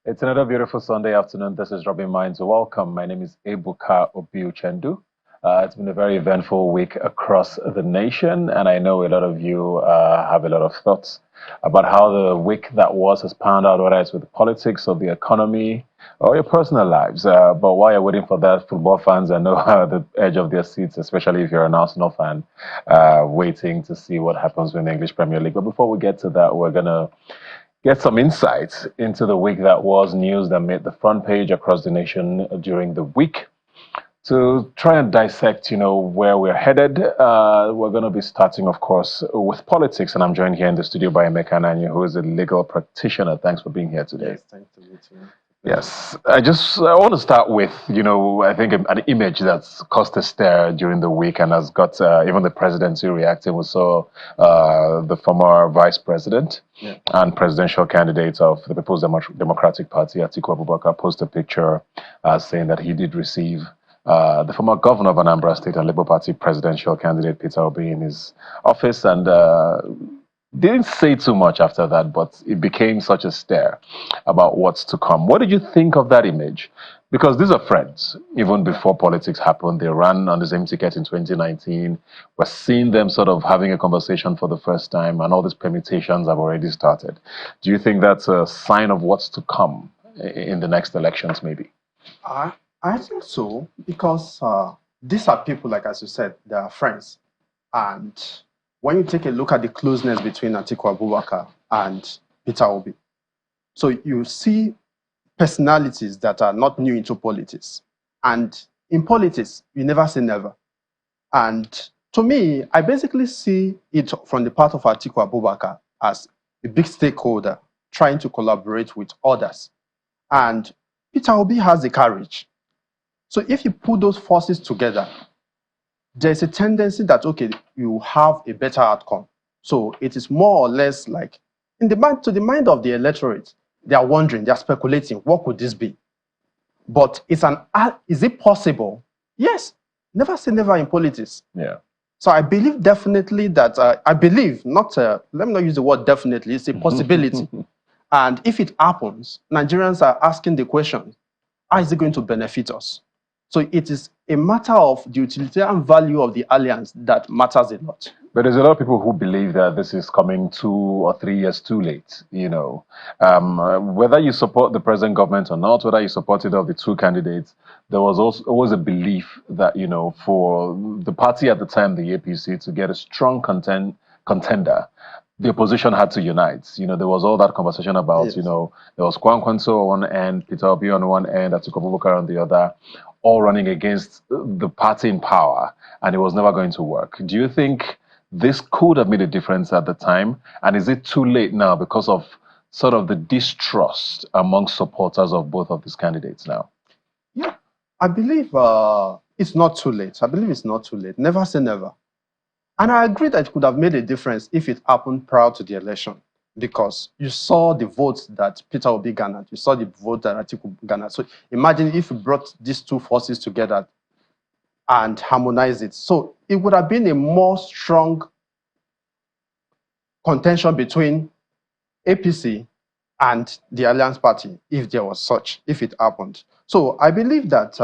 It's another beautiful Sunday afternoon. This is Robin Minds. Welcome. My name is Ebuka-Obi. It's been a very eventful week across the nation, and I know a lot of you have a lot of thoughts about how the week that was has panned out, whether it's with the politics or the economy or your personal lives. But while you're waiting for that, football fans are now at the edge of their seats, especially if you're an Arsenal fan, waiting to see what happens with the English Premier League. But before we get to that, we're going to get some insights into the week that was, news that made the front page across the nation during the week. To try and dissect, where we're headed, we're going to be starting, of course, with politics. And I'm joined here in the studio by Emeka Nanyi, who is a legal practitioner. Thanks for being here today. Yes, thanks to you too. Yes, I want to start with, I think an image that's caused a stir during the week and has got even the presidency reacting. We saw the former vice president and presidential candidate of the People's Democratic Party, Atiku-Abubakar, post a picture saying that he did receive the former governor of Anambra State and Labour Party presidential candidate Peter Obi in his office, and didn't say too much after that, but it became such a stare about what's to come. What did you think of that image? Because these are friends. Even before politics happened, they ran on the same ticket in 2019. We're seeing them sort of having a conversation for the first time, and all these permutations have already started. Do you think that's a sign of what's to come in the next elections, maybe? I think so, because these are people, like as you said, they are friends. And when you take a look at the closeness between Atiku Abubakar and Peter Obi, so you see personalities that are not new into politics. And in politics, you never say never. And to me, I basically see it from the part of Atiku Abubakar as a big stakeholder trying to collaborate with others. And Peter Obi has the courage. So if you put those forces together, there's a tendency that, okay, you have a better outcome. So it is more or less like, to the mind of the electorate, they are wondering, they are speculating, what could this be? But is it possible? Yes. Never say never in politics. Yeah. So I believe definitely that, let me not use the word definitely, it's a possibility. And if it happens, Nigerians are asking the question, how is it going to benefit us? So it is a matter of the utilitarian value of the alliance that matters a lot. But there's a lot of people who believe that this is coming 2 or 3 years too late. Whether you support the present government or not, whether you supported of the two candidates, there was also always a belief that, for the party at the time, the APC, to get a strong contender, the opposition had to unite. There was all that conversation about, Yes. there was Kwankwanso on one end, Peter Obi on one end, Atiku Abubakar on the other, all running against the party in power, and it was never going to work. Do you think this could have made a difference at the time? And is it too late now because of sort of the distrust among supporters of both of these candidates now? Yeah, I believe it's not too late. I believe it's not too late. Never say never. And I agree that it could have made a difference if it happened prior to the election, because you saw the votes that Peter Obi garnered. You saw the vote that Atiku garnered. So imagine if you brought these two forces together and harmonized it. So it would have been a more strong contention between APC and the Alliance Party, if there was such, if it happened. So I believe that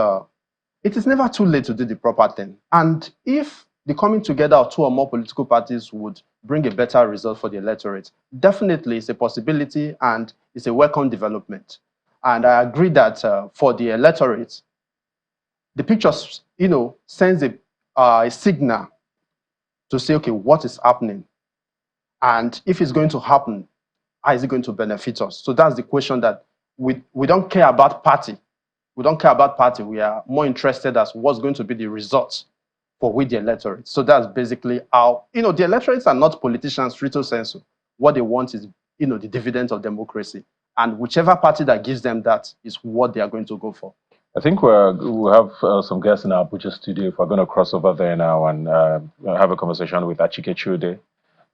it is never too late to do the proper thing. And if the coming together of two or more political parties would bring a better result for the electorate, definitely it's a possibility and it's a welcome development. And I agree that for the electorate, the picture, sends a signal to say, okay, what is happening? And if it's going to happen, how is it going to benefit us? So that's the question that we don't care about party. We don't care about party. We are more interested as what's going to be the results for with the electorate. So that's basically how, the electorates are not politicians, stricto sensu. What they want is, the dividends of democracy. And whichever party that gives them that is what they are going to go for. I think we'll have some guests in our Abuja studio. If we're going to cross over there now and have a conversation with Achike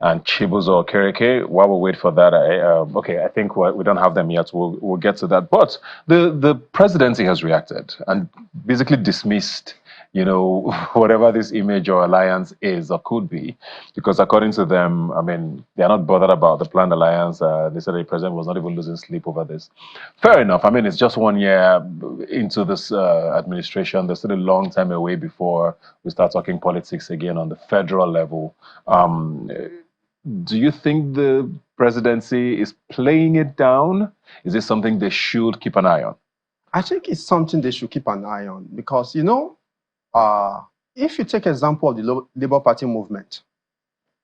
and Chibuzo Okereke. While we wait for that, I think we don't have them yet. We'll get to that. But the presidency has reacted and basically dismissed whatever this image or alliance is or could be, because according to them, I mean, they're not bothered about the planned alliance. They said the president was not even losing sleep over this. Fair enough. I mean, it's just 1 year into this administration. There's still a long time away before we start talking politics again on the federal level. Do you think the presidency is playing it down? Is this something they should keep an eye on? I think it's something they should keep an eye on because, if you take example of the Labour Party movement,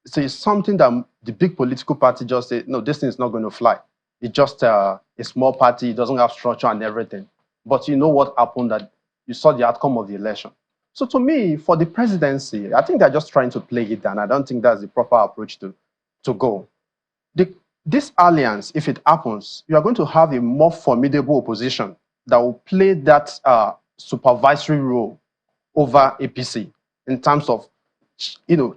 so it's something that the big political party just say, no, this thing is not going to fly. It's just a small party, it doesn't have structure and everything. But you know what happened, that you saw the outcome of the election. So to me, for the presidency, I think they're just trying to play it down. I don't think that's the proper approach to go. This alliance, if it happens, you are going to have a more formidable opposition that will play that supervisory role over APC in terms of,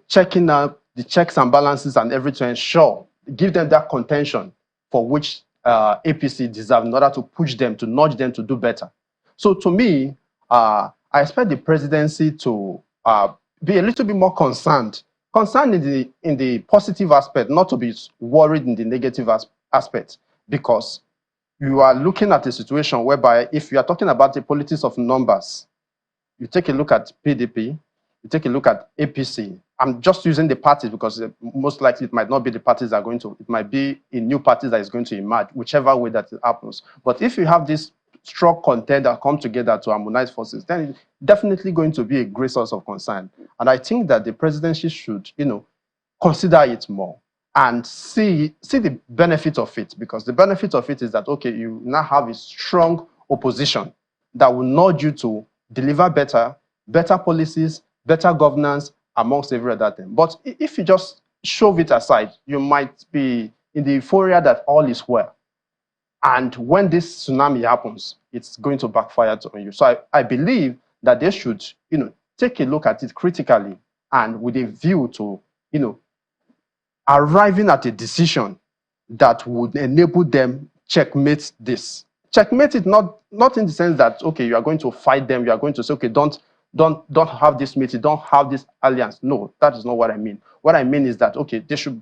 checking out the checks and balances and everything to ensure, give them that contention for which APC deserve in order to push them, to nudge them to do better. So to me, I expect the presidency to be a little bit more concerned in the positive aspect, not to be worried in the negative aspect, because you are looking at a situation whereby if you are talking about the politics of numbers, you take a look at PDP, you take a look at APC. I'm just using the parties because most likely it might not be the parties that are going to, it might be a new party that is going to emerge, whichever way that it happens. But if you have this strong content that come together to harmonize forces, then it's definitely going to be a great source of concern. And I think that the presidency should, consider it more and see the benefit of it, because the benefit of it is that, okay, you now have a strong opposition that will nudge you to deliver better policies, better governance, amongst every other thing. But if you just shove it aside, you might be in the euphoria that all is well. And when this tsunami happens, it's going to backfire on you. So I believe that they should, take a look at it critically and with a view to, arriving at a decision that would enable them checkmate this. Checkmate it not in the sense that, okay, you are going to fight them, you are going to say, okay, don't have this meeting, don't have this alliance. No, that is not what I mean. What I mean is that, okay, they should,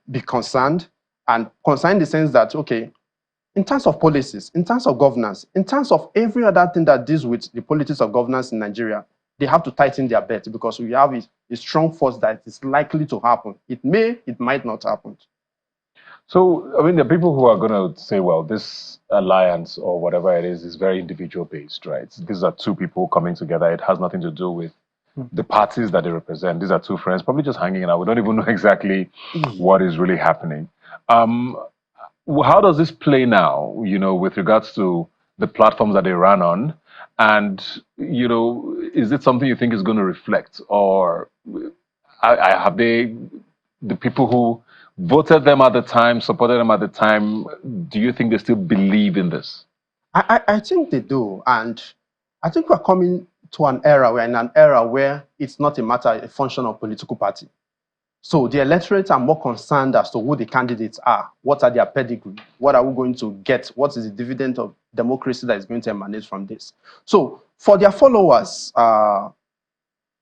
be concerned, and concerned in the sense that, okay, in terms of policies, in terms of governance, in terms of every other thing that deals with the politics of governance in Nigeria, they have to tighten their belt, because we have a strong force that is likely to happen. It might not happen. So, I mean, there are people who are going to say, well, this alliance or whatever it is very individual based, right? These are two people coming together. It has nothing to do with the parties that they represent. These are two friends, probably just hanging out. We don't even know exactly what is really happening. How does this play now, with regards to the platforms that they run on? And, is it something you think is going to reflect? Or have they, the people who voted them at the time, supported them at the time, do you think they still believe in this? I think they do. And I think we're coming to an era, we're in an era where it's not a function of political party. So the electorate are more concerned as to who the candidates are, what are their pedigree, what are we going to get, what is the dividend of democracy that is going to emanate from this. So for their followers,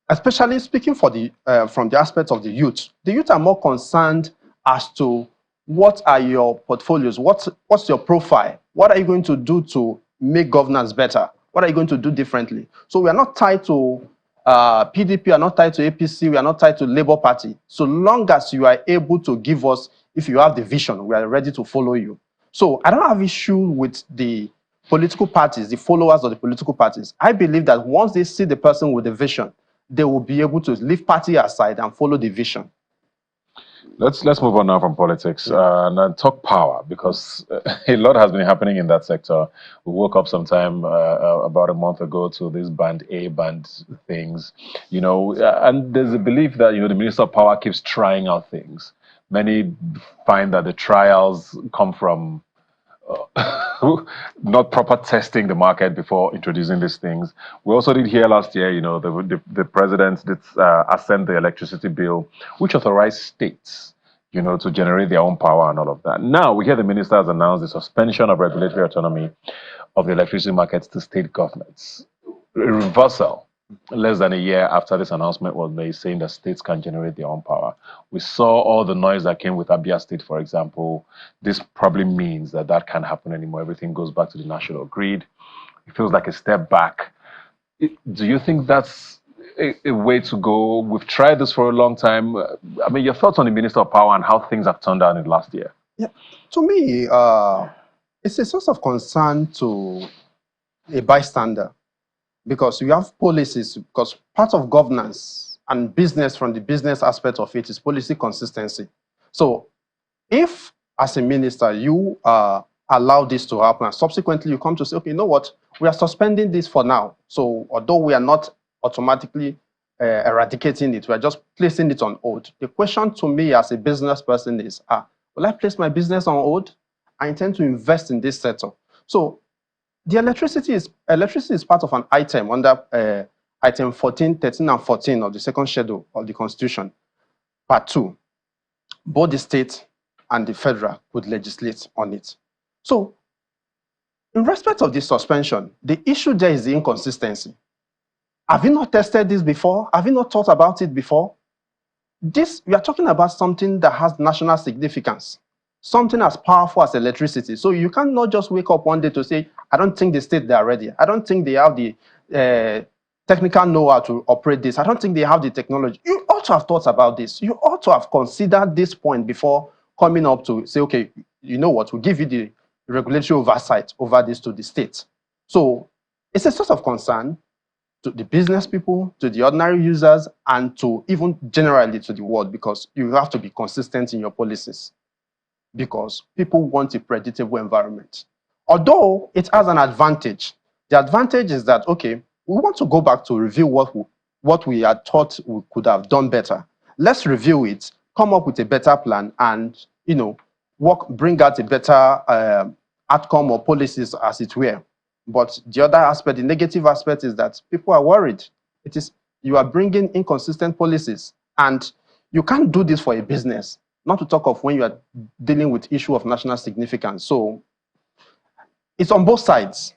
especially speaking from the aspect of the youth are more concerned as to what are your portfolios, what's your profile, what are you going to do to make governance better, what are you going to do differently. So we are not tied to PDP, we are not tied to APC, we are not tied to Labour Party. So long as you are able to give us, if you have the vision, we are ready to follow you. So I don't have issue with the political parties, the followers of the political parties. I believe that once they see the person with the vision, they will be able to leave party aside and follow the vision. Let's move on now from politics and talk power, because a lot has been happening in that sector. We woke up sometime about a month ago to these band A band things, and there's a belief that the Minister of Power keeps trying out things. Many find that the trials come from not proper testing the market before introducing these things. We also did hear last year, the president did assent the electricity bill, which authorized states, to generate their own power and all of that. Now we hear the minister has announced the suspension of regulatory autonomy of the electricity markets to state governments. A reversal less than a year after this announcement was made, saying that states can generate their own power. We saw all the noise that came with Abia State, for example. This probably means that that can't happen anymore. Everything goes back to the national grid. It feels like a step back. Do you think that's a way to go? We've tried this for a long time. I mean, your thoughts on the Minister of Power and how things have turned out in the last year? Yeah, to me, it's a source of concern to a bystander because you have policies, because part of governance and business from the business aspect of it is policy consistency. So if as a minister you allow this to happen and subsequently you come to say, okay, you know what, we are suspending this for now. So although we are not automatically eradicating it, we are just placing it on hold. The question to me as a business person is, will I place my business on hold? I intend to invest in this sector. So the electricity is part of an item under item 14, 13, and 14 of the second schedule of the Constitution, part 2. Both the state and the federal could legislate on it. So, in respect of this suspension, the issue there is the inconsistency. Have you not tested this before? Have you not thought about it before? We are talking about something that has national significance, something as powerful as electricity. So you cannot just wake up one day to say, I don't think the state they are ready. I don't think they have the technical know-how to operate this. I don't think they have the technology. You ought to have thought about this. You ought to have considered this point before coming up to say, okay, you know what, we'll give you the regulatory oversight over this to the state. So it's a source of concern to the business people, to the ordinary users, and to even generally to the world, because you have to be consistent in your policies because people want a predictable environment. Although it has an advantage, the advantage is that, okay, we want to go back to review what we had thought we could have done better. Let's review it, come up with a better plan, and bring out a better outcome or policies, as it were. But the other aspect, the negative aspect, is that people are worried. You are bringing inconsistent policies, and you can't do this for a business, not to talk of when you are dealing with issue of national significance. So it's on both sides.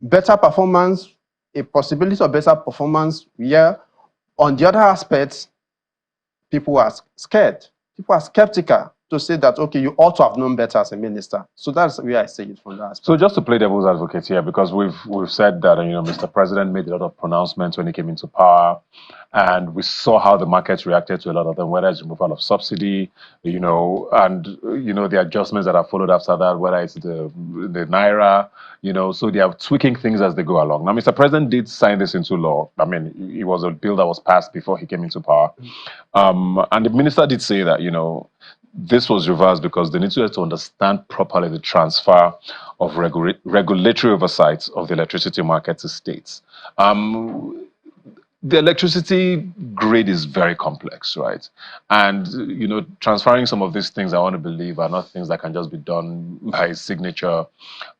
Better performance, a possibility of better performance, yeah. On the other aspect, people are scared. People are skeptical to say that, okay, you ought to have known better as a minister. So that's where I say it from that aspect. So just to play devil's advocate here, because we've said that Mr. President made a lot of pronouncements when he came into power, and we saw how the markets reacted to a lot of them, whether it's removal of subsidy, and the adjustments that have followed after that, whether it's the naira, so they are tweaking things as they go along. Now, Mr. President did sign this into law. I mean, it was a bill that was passed before he came into power, and the minister did say that this was reversed because they need to understand properly the transfer of regulatory oversight of the electricity market to states. The electricity grid is very complex, right? And, transferring some of these things, I want to believe, are not things that can just be done by signature.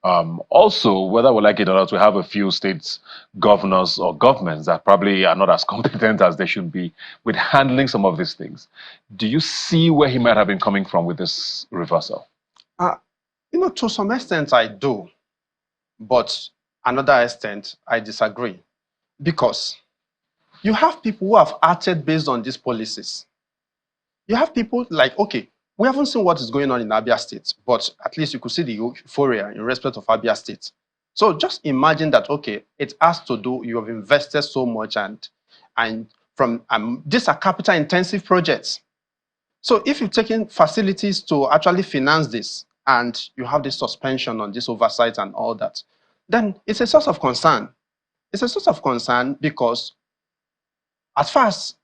Also, whether we like it or not, we have a few states governors or governments that probably are not as competent as they should be with handling some of these things. Do you see where he might have been coming from with this reversal? To some extent, I do. But another extent, I disagree. Because you have people who have acted based on these policies. You have people like, okay, we haven't seen what is going on in Abia State, but at least you could see the euphoria in respect of Abia State. So just imagine that, okay, it has to do, you have invested so much, and from these are capital intensive projects. So if you've taken facilities to actually finance this, and you have this suspension on this oversight and all that, then it's a source of concern. It's a source of concern because as far as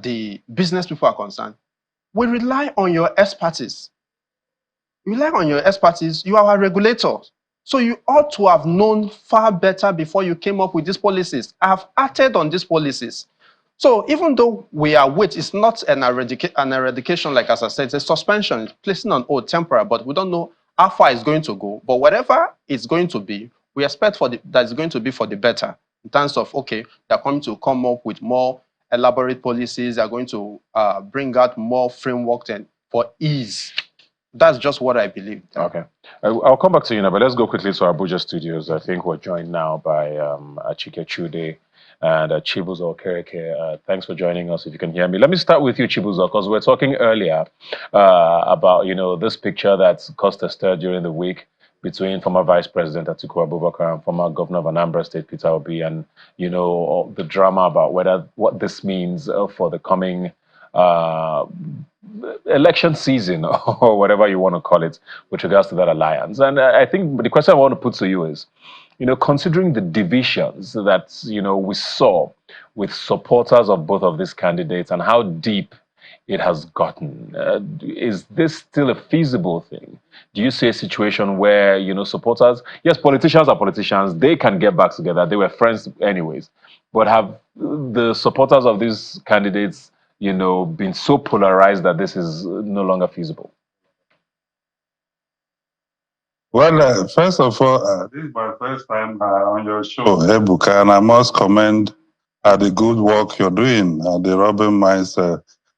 the business people are concerned, we rely on your expertise. You rely on your expertise. You are a regulator. So you ought to have known far better before you came up with these policies. I have acted on these policies. So even though we are it's not an eradication, like as I said, it's a suspension, it's placing on hold temporary, but we don't know how far it's going to go. But whatever it's going to be, we expect that it's going to be for the better in terms of, okay, they're going to come up with more elaborate policies, they're going to bring out more framework and for ease. That's just what I believe. Okay. I'll come back to you now, but let's go quickly to our Abuja studios. I think we're joined now by Atiku-Obi, and Chibuzo Okereke. Thanks for joining us. If you can hear me, let me start with you, Chibuzo, because we're talking earlier about this picture that's caused a stir during the week between former Vice President Atiku-Abubakar and former Governor of Anambra State Peter-Obi, and the drama about what this means for the coming uh, election season or whatever you want to call it with regards to that alliance. And I think the question I want to put to you is, considering the divisions that, we saw with supporters of both of these candidates and how deep it has gotten, is this still a feasible thing? Do you see a situation where, supporters, yes, politicians are politicians, they can get back together, they were friends anyways, but have the supporters of these candidates, been so polarized that this is no longer feasible? Well, first of all, this is my first time on your show, Ebuka, and I must commend the good work you're doing at the Robin Minds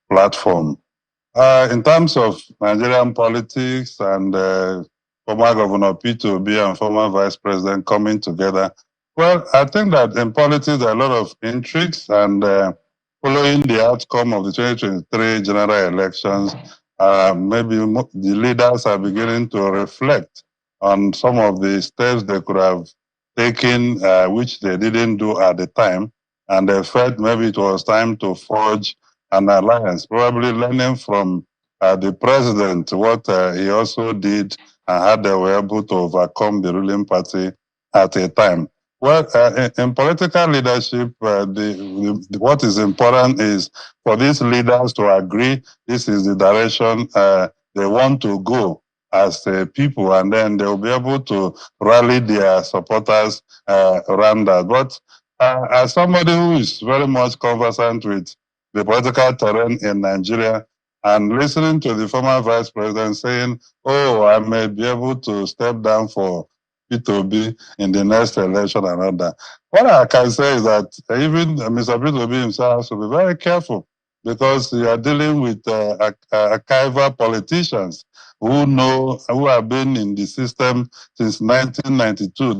platform. In terms of Nigerian politics and former Governor P2B and former Vice President coming together, well, I think that in politics there are a lot of intrigues, and following the outcome of the 2023 general elections, maybe the leaders are beginning to reflect on some of the steps they could have taken, which they didn't do at the time, and they felt maybe it was time to forge an alliance, probably learning from the president what he also did and how they were able to overcome the ruling party at a time. Well, in political leadership, what is important is for these leaders to agree this is the direction they want to go as people, and then they'll be able to rally their supporters around that. But as somebody who is very much conversant with the political terrain in Nigeria, and listening to the former vice president saying, oh, I may be able to step down for P2B in the next election and all that. What I can say is that even Mr. P2B himself has to be very careful, because you are dealing with archival politicians who have been in the system since 1992.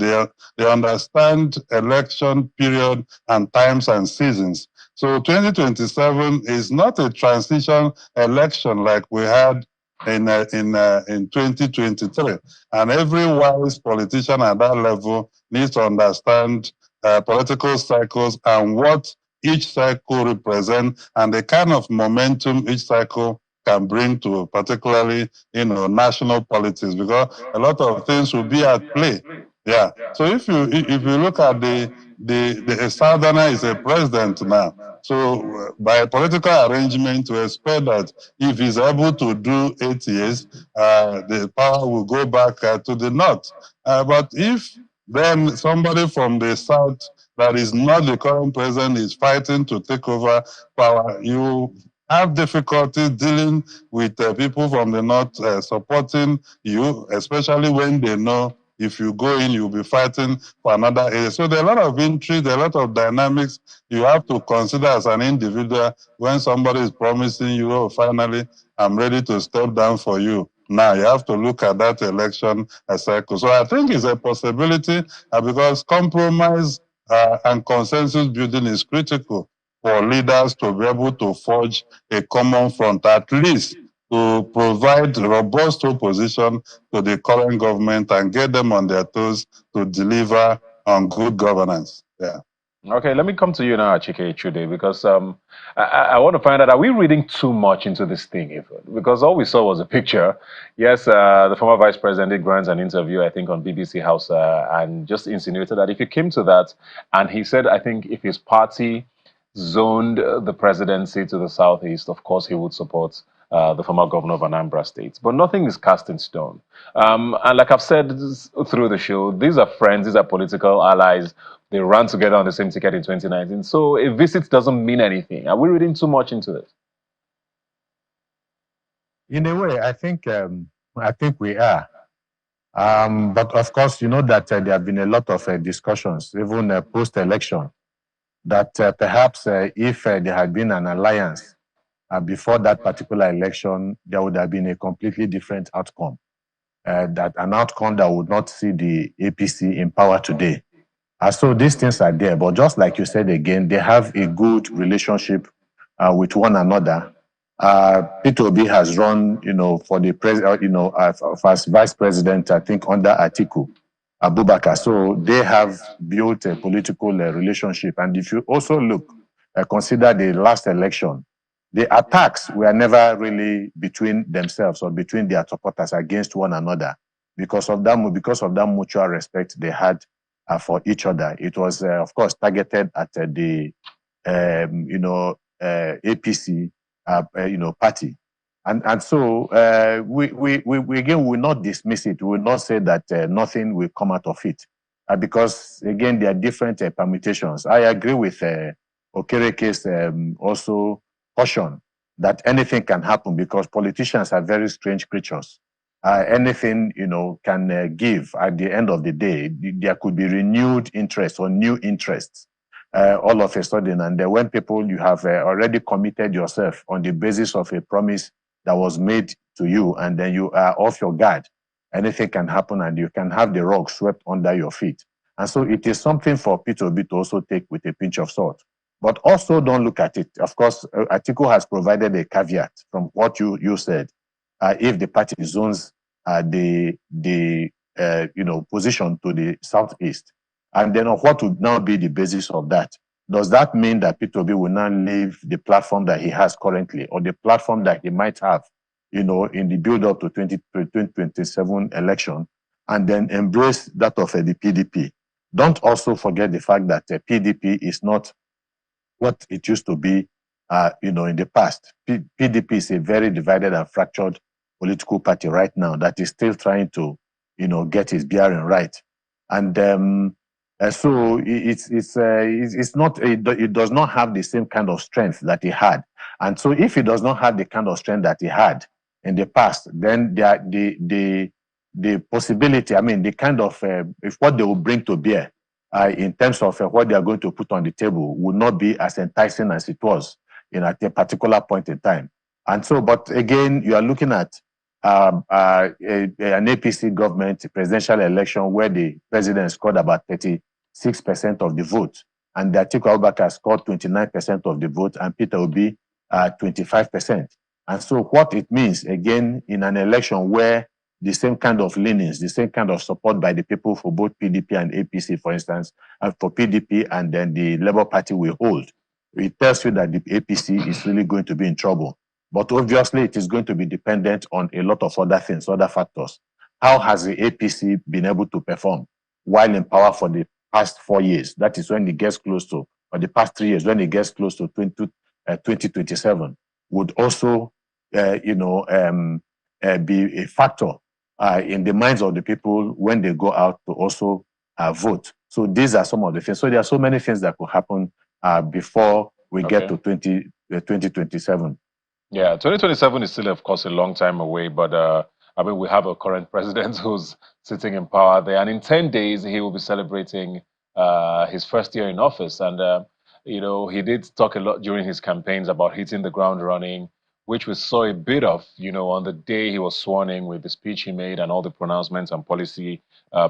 They understand election period and times and seasons. So 2027 is not a transition election like we had in 2023. And every wise politician at that level needs to understand political cycles and what each cycle represents and the kind of momentum each cycle can bring to particularly national politics, because a lot of things will be at play. Yeah. So if you look at the Southerner is a president now. So by a political arrangement, we expect that if he's able to do 8 years, the power will go back to the north. But if then somebody from the south that is not the current president is fighting to take over power, you have difficulty dealing with people from the north supporting you, especially when they know if you go in, you'll be fighting for another area. So there are a lot of intrigue, there are a lot of dynamics you have to consider as an individual when somebody is promising you, oh, finally, I'm ready to step down for you. Now you have to look at that election cycle. So I think it's a possibility because compromise and consensus building is critical for leaders to be able to forge a common front, at least to provide robust opposition to the current government and get them on their toes to deliver on good governance. Yeah. Okay, let me come to you now, Chike Chude, because I want to find out, are we reading too much into this thing, even? Because all we saw was a picture. Yes, the former vice president did grant an interview, I think, on BBC House and just insinuated that if he came to that, and he said, I think, if his party zoned the presidency to the southeast, of course, he would support the former governor of Anambra State. But nothing is cast in stone. And like I've said through the show, these are friends, these are political allies. They ran together on the same ticket in 2019. So a visit doesn't mean anything. Are we reading too much into it? In a way, I think we are. But of course, you know that there have been a lot of discussions, even post-election, that perhaps if there had been an alliance before that particular election, there would have been a completely different outcome. That an outcome that would not see the APC in power today. So these things are there, but just like you said again, they have a good relationship with one another. Peter Obi has run, for the president, as vice president, I think under Atiku Abubakar. So they have built a political relationship. And if you also look, consider the last election, the attacks were never really between themselves or between their supporters against one another because of that mutual respect they had for each other. It was, of course, targeted at the APC party. And so we again will not dismiss it. We will not say that nothing will come out of it, because again there are different permutations. I agree with Okereke's also caution that anything can happen because politicians are very strange creatures. Anything can give at the end of the day. There could be renewed interest or new interests all of a sudden, and then when you have already committed yourself on the basis of a promise that was made to you, and then you are off your guard, anything can happen, and you can have the rug swept under your feet. And so it is something for Peter Obi to also take with a pinch of salt. But also don't look at it. Of course, Atiku has provided a caveat from what you said. If the party zones the position to the southeast, and then what would now be the basis of that? Does that mean that Peter Obi will now leave the platform that he has currently, or the platform that he might have, in the build-up to 2027 election, and then embrace that of the PDP? Don't also forget the fact that the PDP is not what it used to be, in the past. PDP is a very divided and fractured political party right now that is still trying to, get its bearing right. And so it's not, it does not have the same kind of strength that it had. And so if it does not have the kind of strength that it had in the past, then the possibility, the kind of, if what they will bring to bear in terms of what they are going to put on the table would not be as enticing as it was at a particular point in time. And so, but again, you are looking at an APC government presidential election where the president scored about 36% of the vote, and the Atiku-Abubakar scored 29% of the vote, and Peter Obi 25%. And so what it means, again, in an election where the same kind of leanings, the same kind of support by the people for both PDP and APC, for instance, and for PDP and then the Labour Party will hold, it tells you that the APC is really going to be in trouble. But obviously, it is going to be dependent on a lot of other things, other factors. How has the APC been able to perform while in power for the past 4 years? That is when it gets close to, or the past 3 years, when it gets close to 2027, would also, be a factor in the minds of the people when they go out to also vote. So these are some of the things. So there are so many things that could happen before we get to 2027. Yeah, 2027 is still, of course, a long time away, but we have a current president who's sitting in power there, and in 10 days, he will be celebrating his first year in office. And, he did talk a lot during his campaigns about hitting the ground running, which we saw a bit of, on the day he was sworn in with the speech he made and all the pronouncements and policy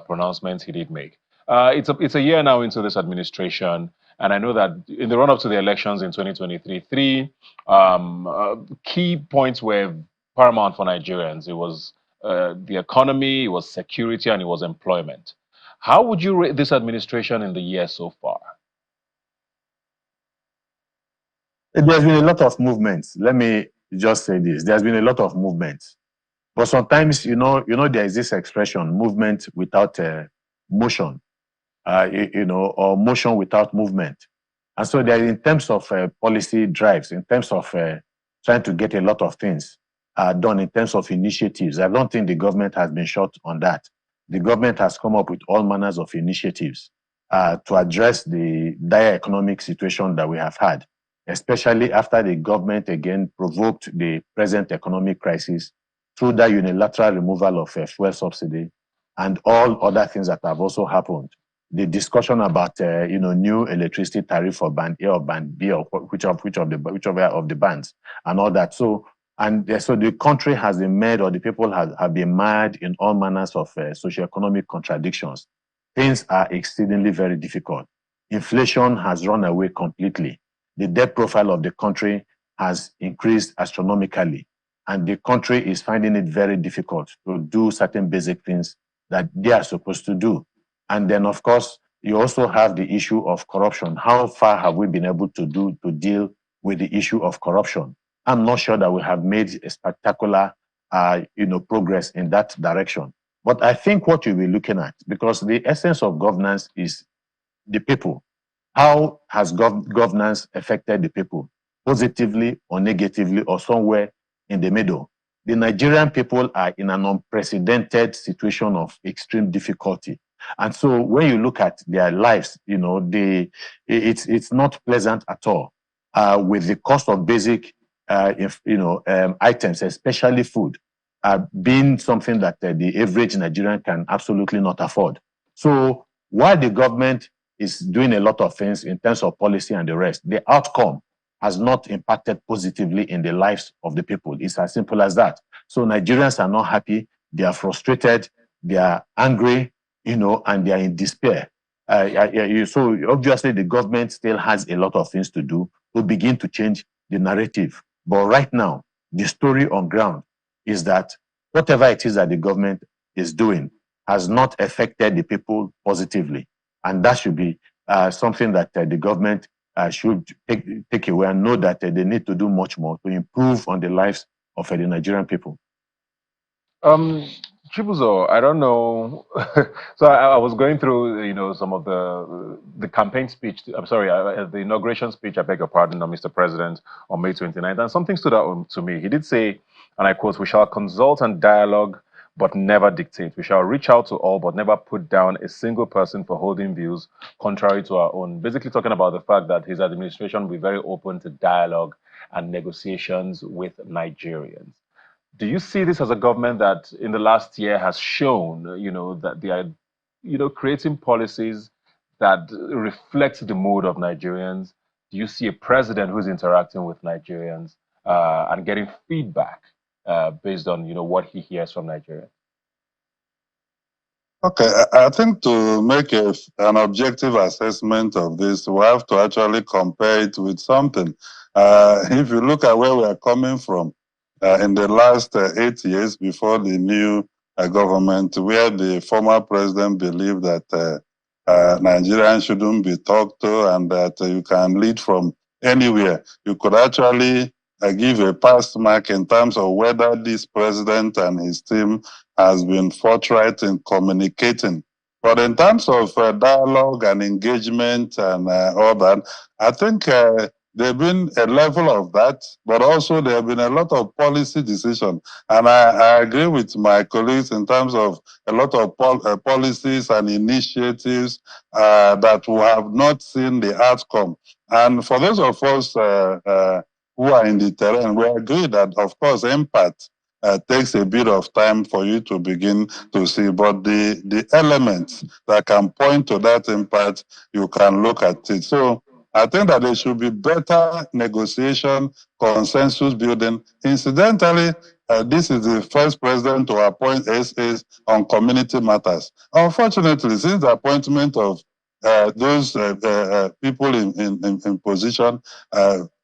pronouncements he did make. It's a year now into this administration, and I know that in the run-up to the elections in 2023, three key points were paramount for Nigerians. It was the economy, it was security, and it was employment. How would you rate this administration in the year so far? There's been a lot of movements. Let me just say this. There's been a lot of movements. But sometimes, there is this expression, movement without motion, or motion without movement. And so there, in terms of policy drives, in terms of trying to get a lot of things done, in terms of initiatives, I don't think the government has been short on that. The government has come up with all manners of initiatives to address the dire economic situation that we have had, especially after the government again provoked the present economic crisis through that unilateral removal of fuel subsidy and all other things that have also happened. The discussion about new electricity tariff for band A or band B, or whichever of the bands, and all that. So the country has been made, or the people have been mired in all manners of socioeconomic contradictions. things are exceedingly very difficult. Inflation has run away completely. The debt profile of the country has increased astronomically, and the country is finding it very difficult to do certain basic things that they are supposed to do. And then, of course, you also have the issue of corruption. How far have we been able to deal with the issue of corruption? I'm not sure that we have made a spectacular, progress in that direction. But I think what you'll be looking at, because the essence of governance is the people. How has governance affected the people, positively or negatively, or somewhere in the middle? The Nigerian people are in an unprecedented situation of extreme difficulty. And so when you look at their lives, it's not pleasant at all. With the cost of basic items, especially food, being something that the average Nigerian can absolutely not afford. So while the government is doing a lot of things in terms of policy and the rest, the outcome has not impacted positively in the lives of the people. It's as simple as that. So Nigerians are not happy, they are frustrated, they are angry, and they are in despair. So obviously the government still has a lot of things to do to begin to change the narrative. But right now, the story on ground is that whatever it is that the government is doing has not affected the people positively. And that should be something that the government should take away and know that they need to do much more to improve on the lives of the Nigerian people. Chibuzo, I don't know. So I was going through, some of the campaign speech. I'm sorry, the inauguration speech. I beg your pardon, Mr. President, on May 29th, and something stood out to me. He did say, and I quote, "We shall consult and dialogue, but never dictate. We shall reach out to all, but never put down a single person for holding views contrary to our own." Basically, talking about the fact that his administration will be very open to dialogue and negotiations with Nigerians. Do you see this as a government that in the last year has shown, that they are, creating policies that reflect the mood of Nigerians? Do you see a president who's interacting with Nigerians and getting feedback based on, what he hears from Nigerians? Okay, I think to make an objective assessment of this, we have to actually compare it with something. If you look at where we are coming from, in the last 8 years before the new government, where the former president believed that Nigerians shouldn't be talked to and that you can lead from anywhere, you could actually give a pass mark in terms of whether this president and his team has been forthright in communicating. But in terms of dialogue and engagement and all that, I think there have been a level of that, but also there have been a lot of policy decisions. And I agree with my colleagues in terms of a lot of policies and initiatives that we have not seen the outcome. And for those of us who are in the terrain, we agree that, of course, impact takes a bit of time for you to begin to see, but the elements that can point to that impact, you can look at it. So I think that there should be better negotiation, consensus building. Incidentally, this is the first president to appoint SAs on community matters. Unfortunately, since the appointment of those people in position,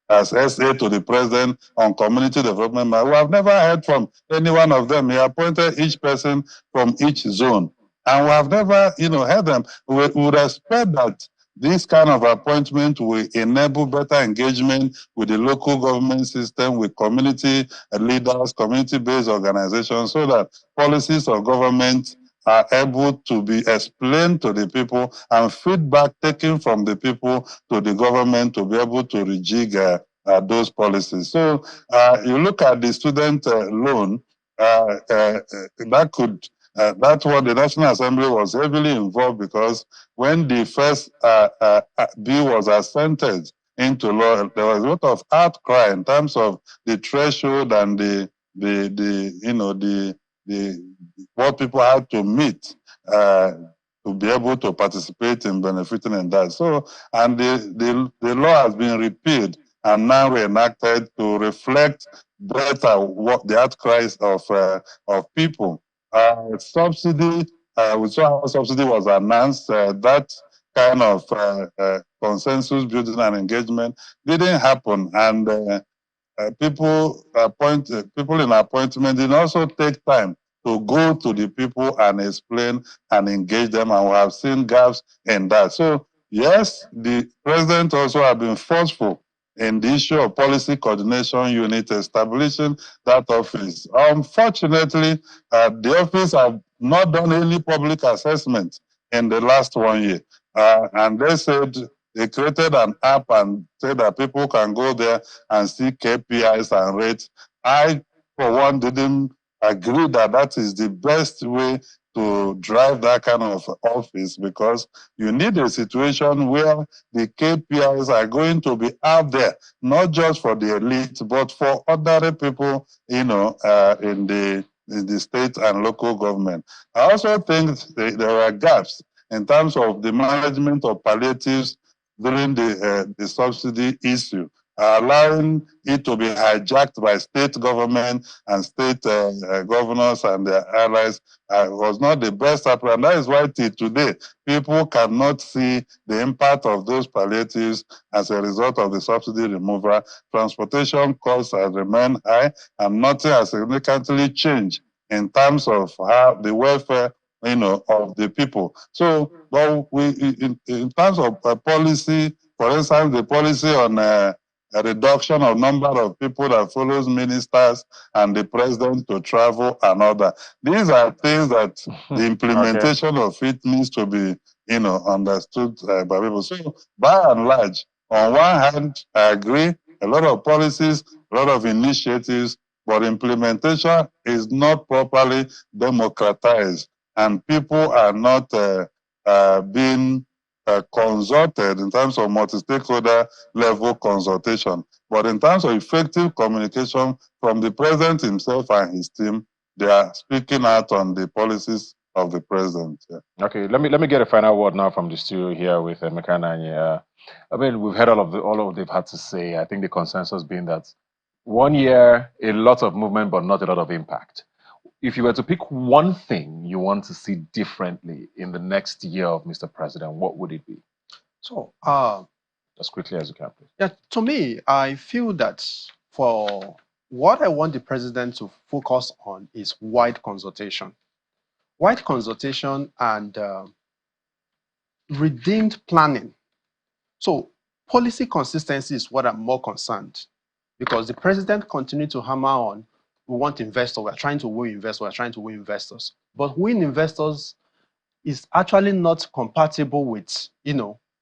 as SA to the president on community development. We have never heard from any one of them. He appointed each person from each zone. And we have never, heard them. We would expect that this kind of appointment will enable better engagement with the local government system, with community leaders, community-based organizations, so that policies of government are able to be explained to the people and feedback taken from the people to the government to be able to rejig those policies. So you look at the student loan, that's what the National Assembly was heavily involved, because when the first bill was assented into law, there was a lot of outcry in terms of the threshold and the what people had to meet to be able to participate in benefiting in that. So, and the law has been repealed and now reenacted to reflect better what the outcries of people. Subsidy we saw how subsidy was announced. That kind of consensus building and engagement didn't happen, and people in appointment did also take time to go to the people and explain and engage them, and we have seen gaps in that. So yes, the president also have been forceful in the issue of policy coordination unit, establishing that office. Unfortunately, the office have not done any public assessment in the last 1 year. And they said they created an app and said that people can go there and see KPIs and rates. I, for one, didn't agree that that is the best way to drive that kind of office, because you need a situation where the KPIs are going to be out there, not just for the elite, but for ordinary people, in the state and local government. I also think there are gaps in terms of the management of palliatives during the subsidy issue, allowing it to be hijacked by state government and state governors and their allies was not the best approach. And that is why till today, people cannot see the impact of those palliatives as a result of the subsidy removal. Transportation costs have remained high, and nothing has significantly changed in terms of how the welfare of the people. So, but in terms of policy, for instance, the policy on a reduction of number of people that follows ministers and the president to travel and all that. These are things that the implementation of it needs to be, understood by people. So, by and large, on one hand, I agree, a lot of policies, a lot of initiatives, but implementation is not properly democratized, and people are not being consulted in terms of multi-stakeholder level consultation. But in terms of effective communication from the president himself and his team, they are speaking out on the policies of the president. Yeah. Okay, let me get a final word now from the studio here with Emeka Nanye. I mean, we've heard all of they've had to say. I think the consensus being that 1 year, a lot of movement, but not a lot of impact. If you were to pick one thing you want to see differently in the next year of Mr. President, what would it be? So, as quickly as you can, please. Yeah, to me, I feel that for what I want the president to focus on is wide consultation. Wide consultation and redeemed planning. So policy consistency is what I'm more concerned, because the president continued to hammer on, we want investors, we're trying to win investors, we're trying to win investors. But win investors is actually not compatible with,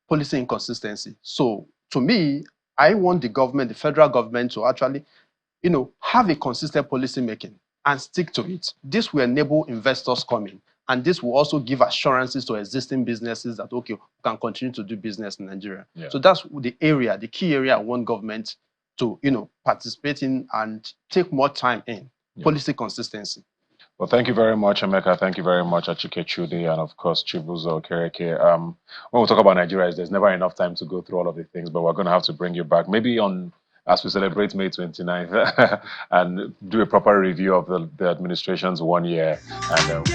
policy inconsistency. So to me, I want the government, the federal government, to actually, have a consistent policy making and stick to it. This will enable investors coming, and this will also give assurances to existing businesses that, okay, we can continue to do business in Nigeria. Yeah. So that's the key area I want government to, participate in and take more time in. Yeah. Policy consistency. Well, thank you very much, Emeka. Thank you very much, Atiku-Obi, and of course, Chibuzo Okereke. When we talk about Nigeria, there's never enough time to go through all of the things, but we're going to have to bring you back, maybe as we celebrate May 29th, and do a proper review of the administration's 1 year. And